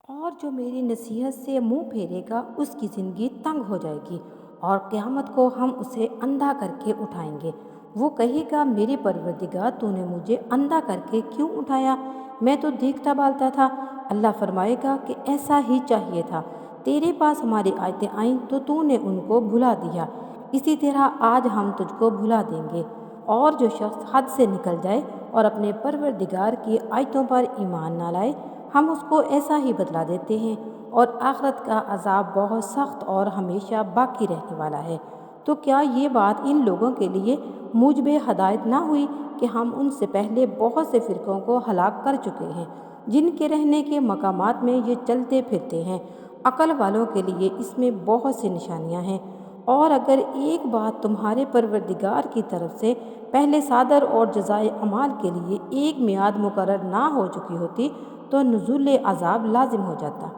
اور جو میری نصیحت سے منہ پھیرے گا اس کی زندگی تنگ ہو جائے گی اور قیامت کو ہم اسے اندھا کر کے اٹھائیں گے۔ وہ کہے گا میرے پروردگار تو نے مجھے اندھا کر کے کیوں اٹھایا، میں تو دیکھتا بالتا تھا۔ اللہ فرمائے گا کہ ایسا ہی چاہیے تھا، تیرے پاس ہماری آیتیں آئیں تو نے ان کو بھلا دیا، اسی طرح آج ہم تجھ کو بھلا دیں گے۔ اور جو شخص حد سے نکل جائے اور اپنے پروردگار کی آیتوں پر ایمان نہ لائے، ہم اس کو ایسا ہی بدلا دیتے ہیں، اور آخرت کا عذاب بہت سخت اور ہمیشہ باقی رہنے والا ہے۔ تو کیا یہ بات ان لوگوں کے لیے موجب ہدایت نہ ہوئی کہ ہم ان سے پہلے بہت سے فرقوں کو ہلاک کر چکے ہیں جن کے رہنے کے مقامات میں یہ چلتے پھرتے ہیں۔ عقل والوں کے لیے اس میں بہت سی نشانیاں ہیں۔ اور اگر ایک بات تمہارے پروردگار کی طرف سے پہلے صادر اور جزائے اعمال کے لیے ایک میعاد مقرر نہ ہو چکی ہوتی تو نزول عذاب لازم ہو جاتا۔